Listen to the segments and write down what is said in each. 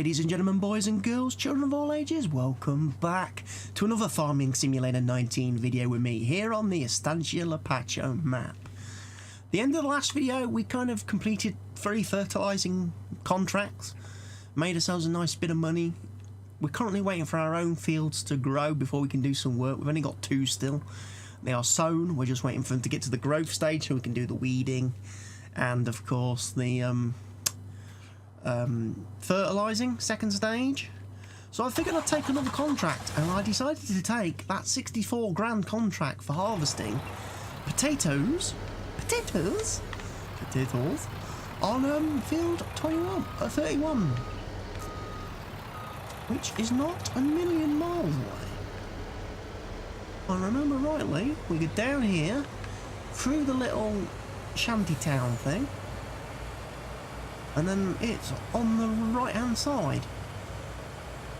ladies and gentlemen, boys and girls, children of all ages, welcome back to another Farming Simulator 19 video with me here on the Estancia Lapacho map. The end of the last video, we kind of completed 3 fertilising contracts, made ourselves a nice bit of money. We're currently waiting for our own fields to grow before we can do some work. We've only got 2 still. They are sown, we're just waiting for them to get to the growth stage so we can do the weeding and of course the fertilising second stage. So I figured I'd take another contract, and I decided to take that 64 grand contract for harvesting potatoes on field 31, which is not a million miles away. If I remember rightly, we get down here through the little shanty town thing, and then it's on the right hand side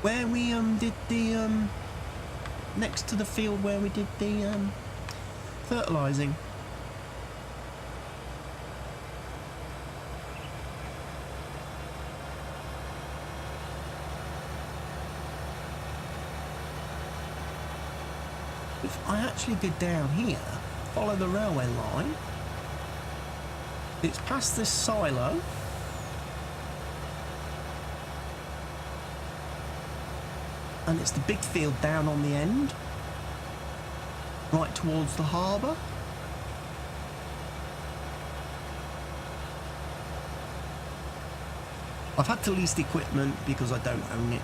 where we did the next to the field where we did the fertilising. If I actually go down here, follow the railway line, it's past this silo, and it's the big field down on the end, right towards the harbour. I've had to lease the equipment because I don't own it,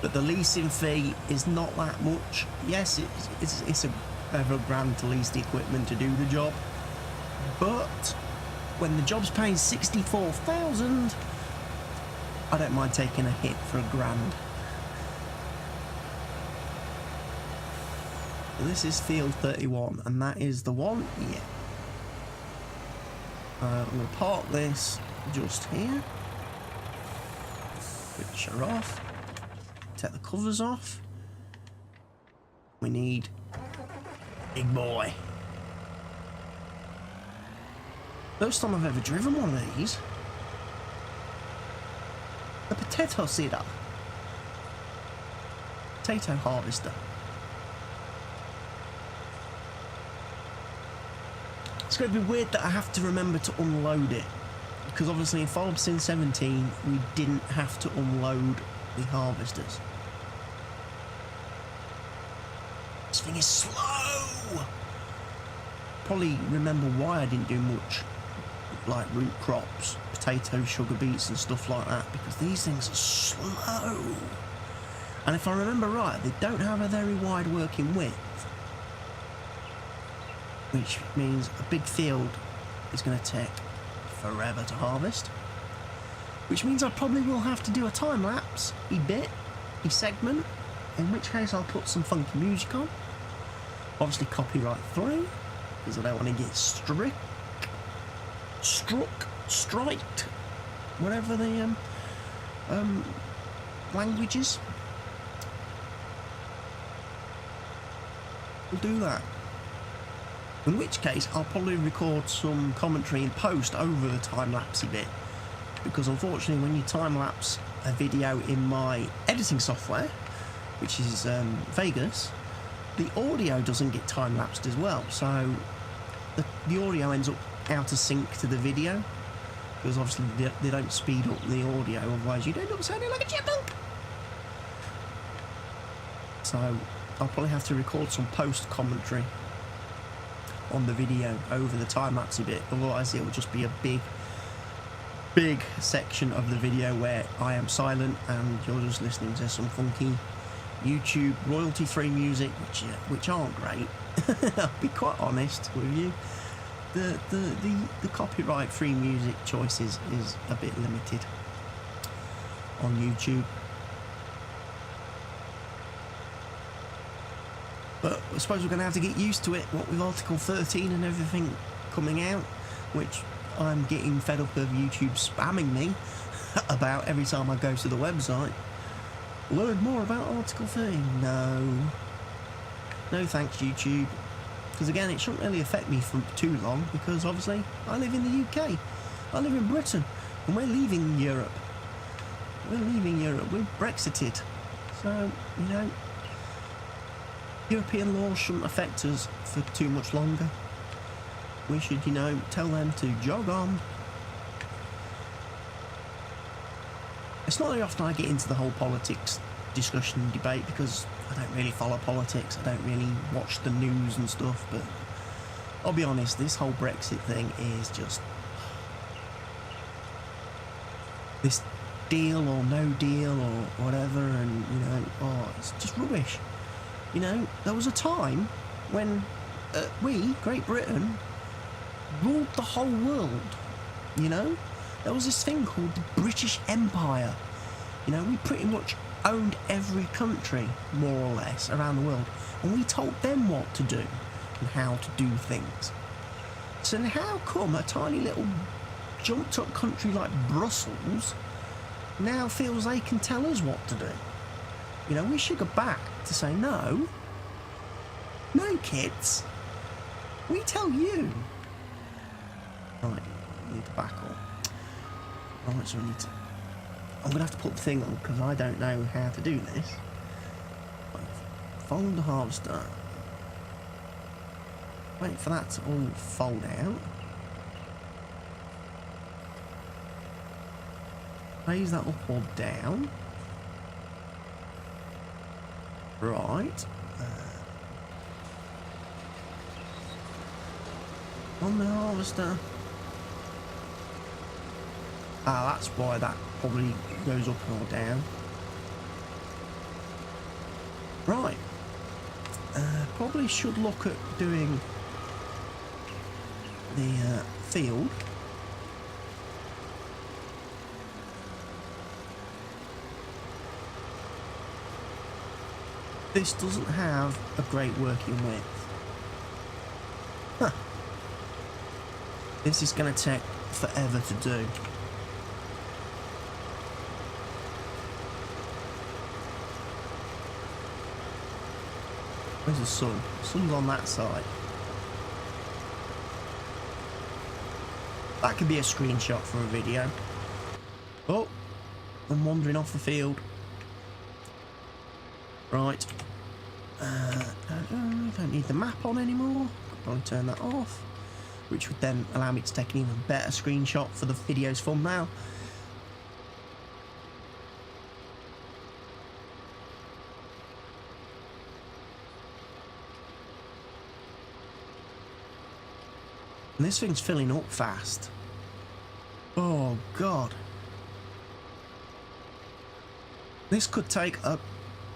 but the leasing fee is not that much. Yes, it's over £1,000 to lease the equipment to do the job, but when the job's paying 64,000, I don't mind taking a hit for £1,000. This is field 31, and that is the one. Yeah. I'm going to park this just here. Switch her off. Take the covers off. We need big boy. First time I've ever driven one of these. A potato seeder. Potato harvester. It's going to be weird that I have to remember to unload it, because obviously in Farming Sim 17 we didn't have to unload the harvesters. This thing is slow! Probably remember why I didn't do much like root crops, potatoes, sugar beets and stuff like that, because these things are slow. And if I remember right, they don't have a very wide working width, which means a big field is going to take forever to harvest, which means I probably will have to do a time lapse a segment, in which case I'll put some funky music on, obviously copyright free, because I don't want to get striked, whatever the language is. We'll do that. In which case, I'll probably record some commentary in post over the time-lapsey bit, because unfortunately when you time-lapse a video in my editing software, which is Vegas, the audio doesn't get time-lapsed as well, so the audio ends up out of sync to the video, because obviously they don't speed up the audio, otherwise you'd end up sounding like a chipmunk. So I'll probably have to record some post commentary on the video over the time-lapse bit, otherwise it will just be a big section of the video where I am silent and you're just listening to some funky YouTube royalty-free music, which aren't great. I'll be quite honest with you. The copyright-free music choices is a bit limited on YouTube. But I suppose we're going to have to get used to it, what with Article 13 and everything coming out, which I'm getting fed up of YouTube spamming me about every time I go to the website. Learn more about Article 13. No thanks, YouTube. Because again, it shouldn't really affect me for too long, because obviously I live in the UK. I live in Britain, and we're leaving Europe. We're leaving Europe. We're Brexited. So, you know, European laws shouldn't affect us for too much longer. We should, you know, tell them to jog on. It's not very often I get into the whole politics discussion and debate because I don't really follow politics. I don't really watch the news and stuff, but I'll be honest, this whole Brexit thing is just this deal or no deal or whatever, and you know, oh, it's just rubbish. You know, there was a time when we, Great Britain, ruled the whole world. You know, there was this thing called the British Empire. You know, we pretty much owned every country, more or less, around the world, and we told them what to do and how to do things. So how come a tiny little jumped up country like Brussels now feels they can tell us what to do? You know, we should go back to say, no, kids, we tell you. Right, we need to back up. Right, so we need to, I'm going to have to put the thing on because I don't know how to do this. Follow the harvester. Wait for that to all fold out. Raise that up or down. Right. On the harvester. Ah, that's why that probably goes up or down. Right. Probably should look at doing the field. This doesn't have a great working width. Huh. This is going to take forever to do. Where's the sun? The sun's on that side. That could be a screenshot for a video. Oh, I'm wandering off the field. Right. Don't need the map on anymore. Could probably turn that off, which would then allow me to take an even better screenshot for the video's thumbnail. And this thing's filling up fast. Oh God. This could take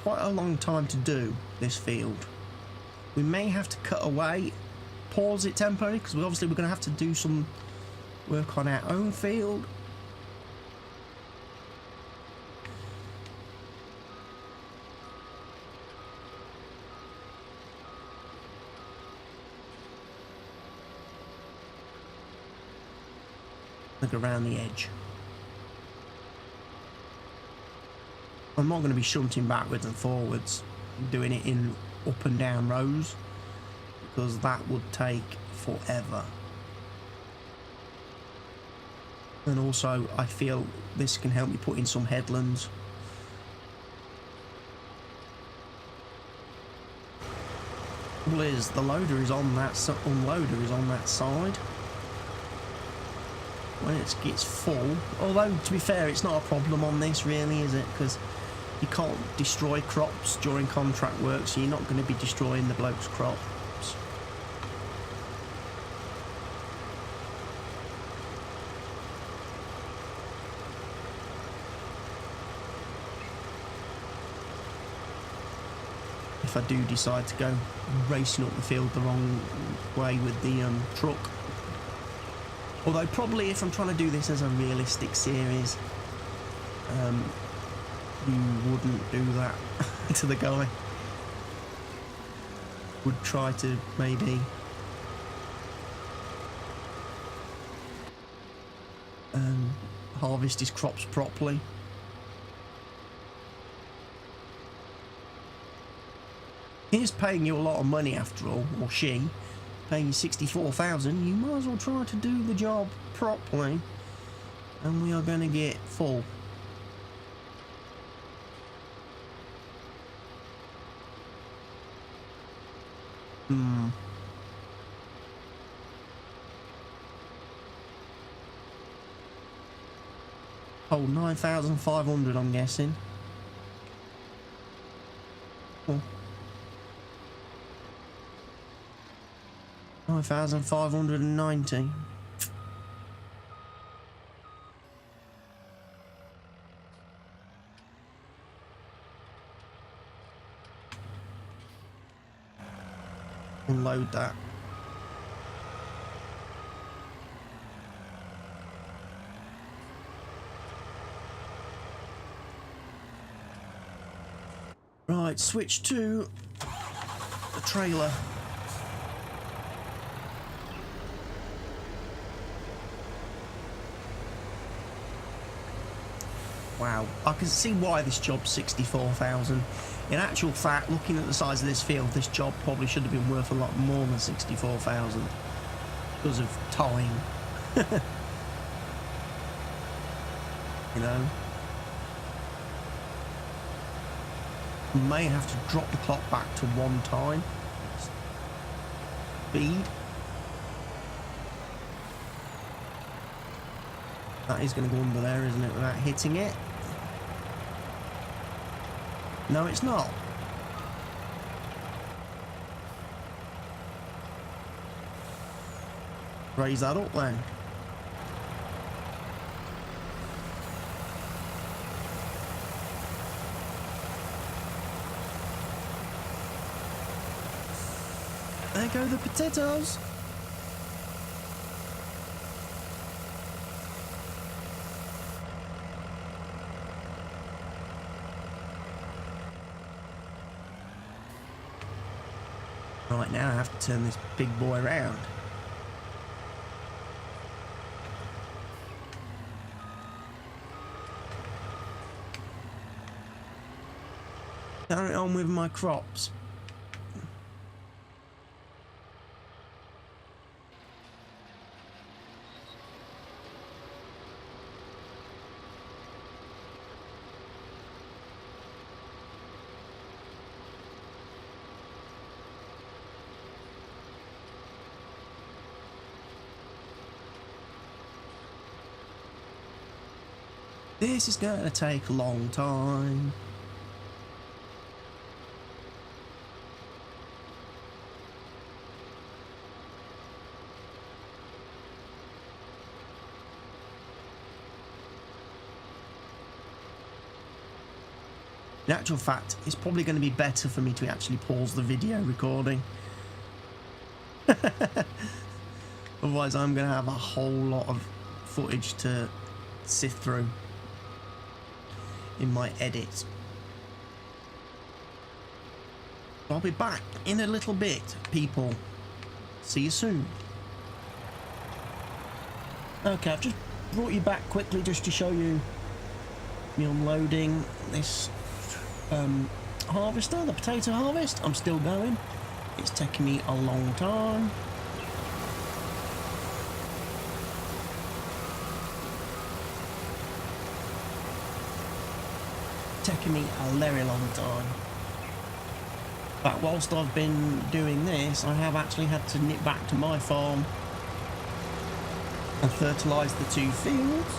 quite a long time to do, this field. We may have to cut away, pause it temporarily, because obviously we're going to have to do some work on our own field. Look around the edge. I'm not going to be shunting backwards and forwards, doing it in up and down rows, because that would take forever. And also, I feel this can help me put in some headlands. Trouble is, the loader is on that, unloader is on that side. When it gets full, although to be fair, it's not a problem on this really, is it? Because you can't destroy crops during contract work, so you're not going to be destroying the bloke's crops. If I do decide to go racing up the field the wrong way with the truck. Although probably if I'm trying to do this as a realistic series, you wouldn't do that to the guy. Would try to maybe harvest his crops properly. He's paying you a lot of money after all, or she, paying you 64,000. You might as well try to do the job properly, and we are going to get full. Hmm. Oh, 9,500, I'm guessing. Oh. 9,590. Unload that. Right, switch to the trailer. Wow, I can see why this job's 64,000. In actual fact, looking at the size of this field, this job probably should have been worth a lot more than 64,000 because of time. You know, may have to drop the clock back to 1 time speed. That is going to go under there, isn't it, without hitting it? No, it's not. Raise that up then. There go the potatoes. Right, now I have to turn this big boy around. Carry on with my crops. This is going to take a long time. In actual fact, it's probably going to be better for me to actually pause the video recording. Otherwise, I'm going to have a whole lot of footage to sift through in my edit. I'll be back in a little bit, people. See you soon. Okay, I've just brought you back quickly just to show you me unloading this harvester, the potato harvest. I'm still going. It's taking me a long time. Taking me a very long time. But whilst I've been doing this, I have actually had to nip back to my farm and fertilise the 2 fields.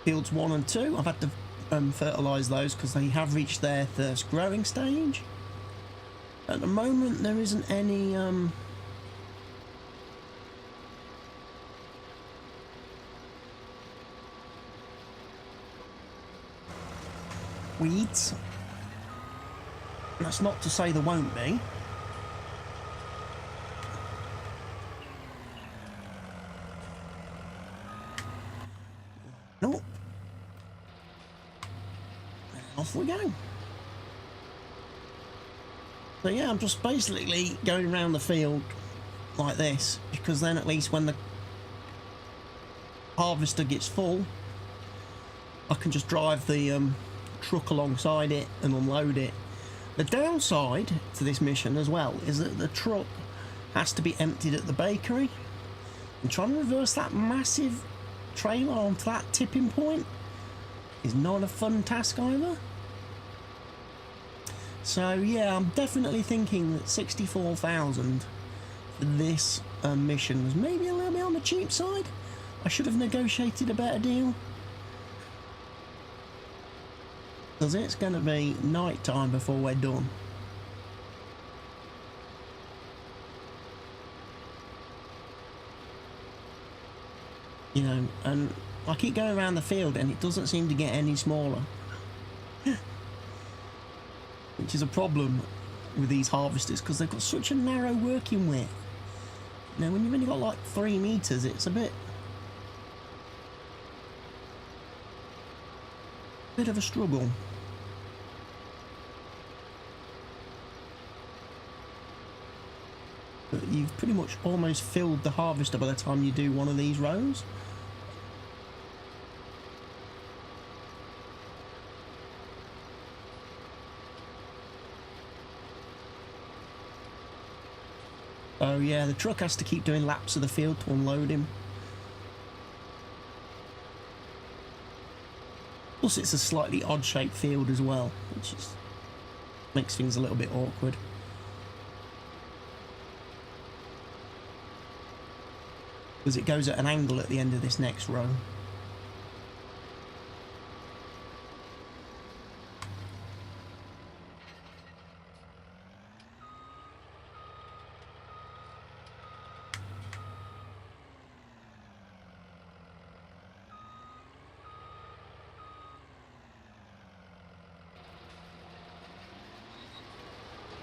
Fields 1 and 2, I've had to fertilise those because they have reached their first growing stage. At the moment, there isn't any weeds. That's not to say there won't be. Nope. And off we go. So yeah, I'm just basically going around the field like this, because then at least when the harvester gets full, I can just drive the truck alongside it and unload it. The downside to this mission as well is that the truck has to be emptied at the bakery, and trying to reverse that massive trailer onto that tipping point is not a fun task either. So yeah, I'm definitely thinking that 64,000 for this mission was maybe a little bit on the cheap side. I should have negotiated a better deal. Because it's going to be night time before we're done. You know, and I keep going around the field and it doesn't seem to get any smaller. Which is a problem with these harvesters because they've got such a narrow working width. Now when you've only got like 3 meters, it's a bit of a struggle. But you've pretty much almost filled the harvester by the time you do one of these rows. Oh yeah, the truck has to keep doing laps of the field to unload him. Plus it's a slightly odd shaped field as well, which is, makes things a little bit awkward. Because it goes at an angle at the end of this next row.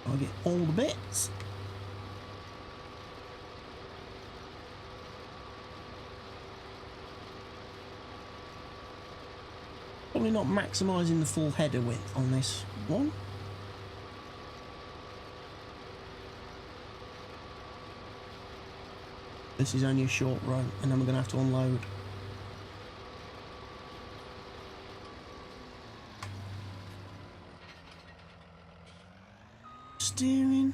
I'll get all the bits. Probably not maximising the full header width on this one. This is only a short row and then we're going to have to unload. Steering.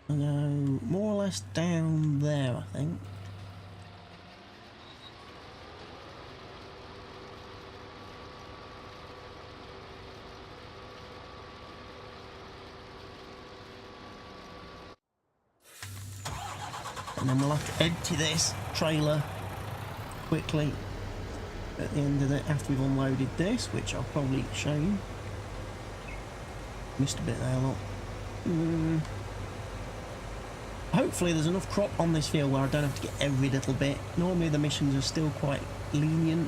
I go more or less down there, I think. And then we'll have to empty this trailer quickly at the end of it after we've unloaded this, which I'll probably show you. Missed a bit there, look. Hopefully there's enough crop on this field where I don't have to get every little bit. Normally the missions are still quite lenient.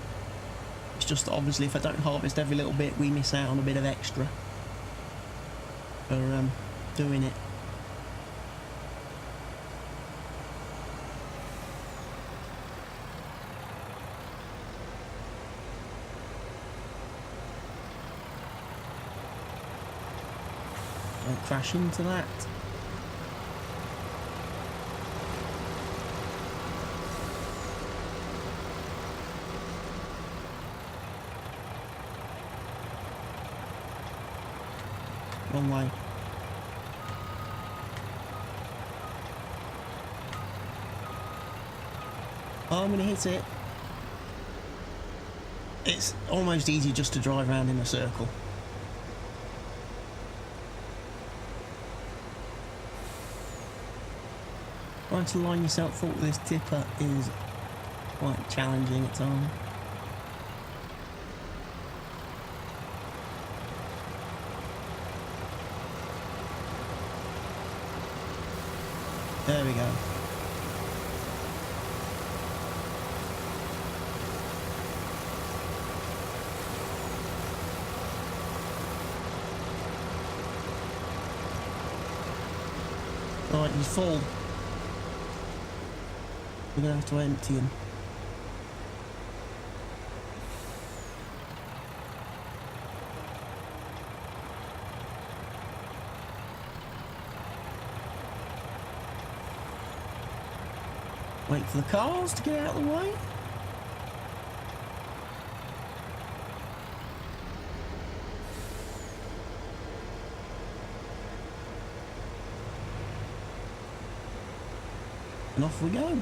It's just that obviously if I don't harvest every little bit, we miss out on a bit of extra for doing it. Don't crash into that. Wrong way. Oh, I'm going to hit it. It's almost easy just to drive around in a circle. Trying to line yourself up with this tipper is quite challenging at times. There we go. Right, he's full. We're going to have to empty him. Wait for the cars to get out of the way. And off we go.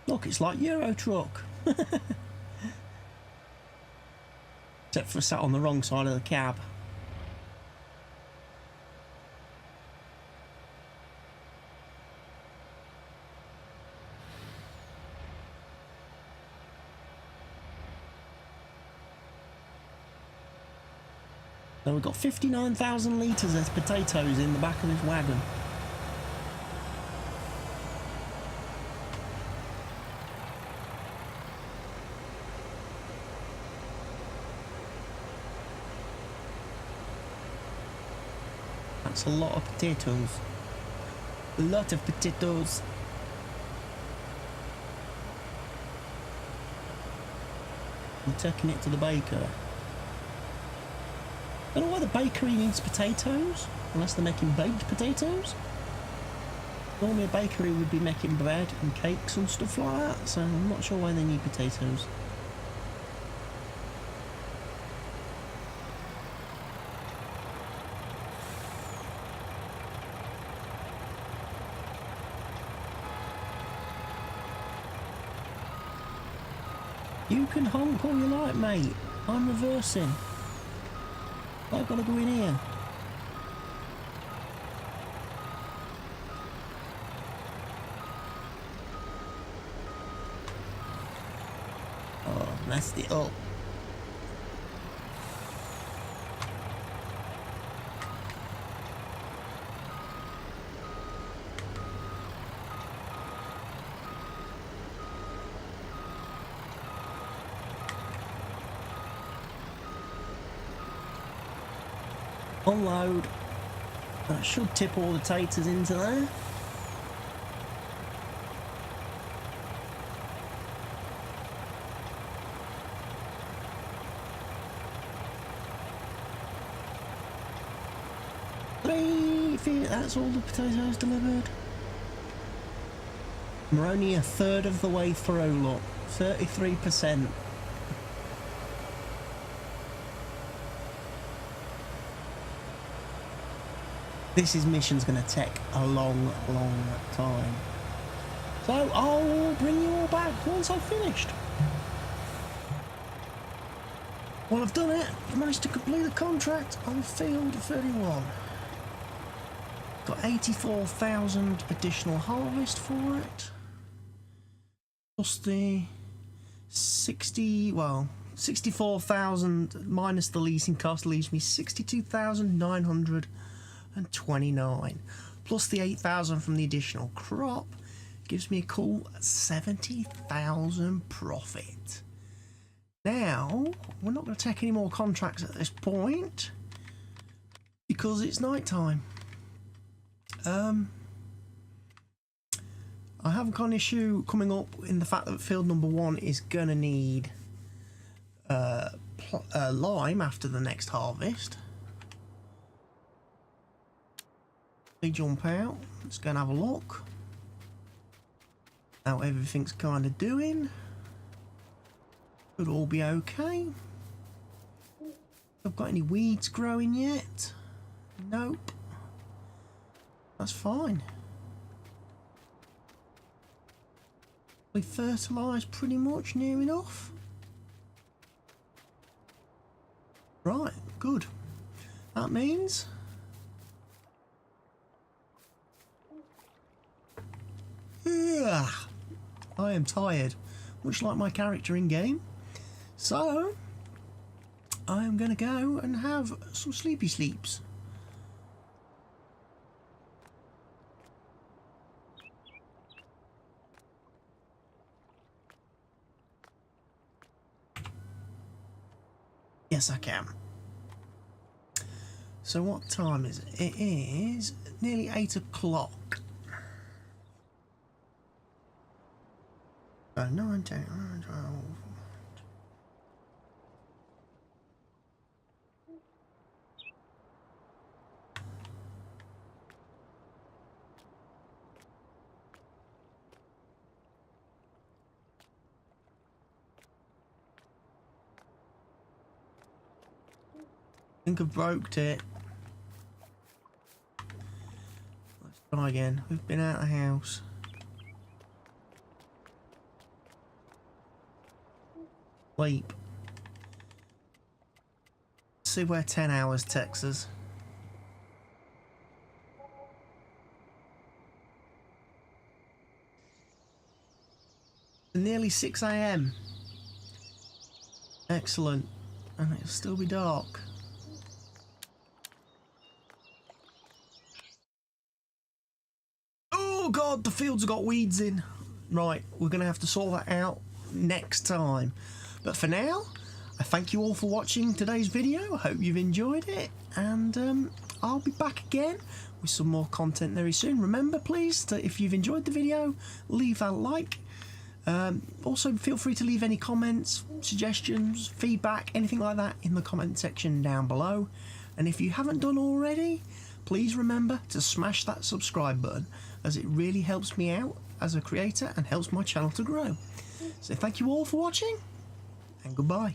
Look, it's like Euro Truck. Except for sat on the wrong side of the cab. So we've got 59,000 litres of potatoes in the back of this wagon. That's a lot of potatoes. A lot of potatoes. I'm taking it to the baker. I don't know why the bakery needs potatoes, unless they're making baked potatoes. Normally a bakery would be making bread and cakes and stuff like that, so I'm not sure why they need potatoes. You can honk all you like, mate. I'm reversing. I've got to go in here. Oh, messed it up. Unload. That should tip all the taters into there. That's all the potatoes delivered. We're only a third of the way through, look. 33%. This mission's going to take a long, long time. So I'll bring you all back once I've finished. Well, I've done it. I managed to complete the contract on field 31. Got 84,000 additional harvest for it. Plus the 64,000 minus the leasing cost leaves me 62,929. Plus the 8,000 from the additional crop gives me a cool 70,000 profit. Now, we're not going to take any more contracts at this point because it's night time. I haven't got an issue coming up in the fact that field number 1 is going to need lime after the next harvest. We jump out. Let's go and have a look. How everything's kind of doing. Should all be okay. I've got any weeds growing yet? Nope. That's fine. We fertilised pretty much near enough. Right, good. That means I am tired, much like my character in game. So I am going to go and have some sleepy sleeps. Yes, I can. So what time is it? It is nearly 8 o'clock. 9, 10, 11, 12. think I've broked it. Let's try again. We've been out of the house. Sleep. See where 10 hours takes us. Nearly 6 AM. Excellent. And it'll still be dark. Oh god, the fields have got weeds in. Right, we're going to have to sort that out next time. But for now, I thank you all for watching today's video. I hope you've enjoyed it. And I'll be back again with some more content very soon. Remember, please, that if you've enjoyed the video, leave a like. Also, feel free to leave any comments, suggestions, feedback, anything like that in the comment section down below. And if you haven't done already, please remember to smash that subscribe button, as it really helps me out as a creator and helps my channel to grow. So thank you all for watching, and goodbye.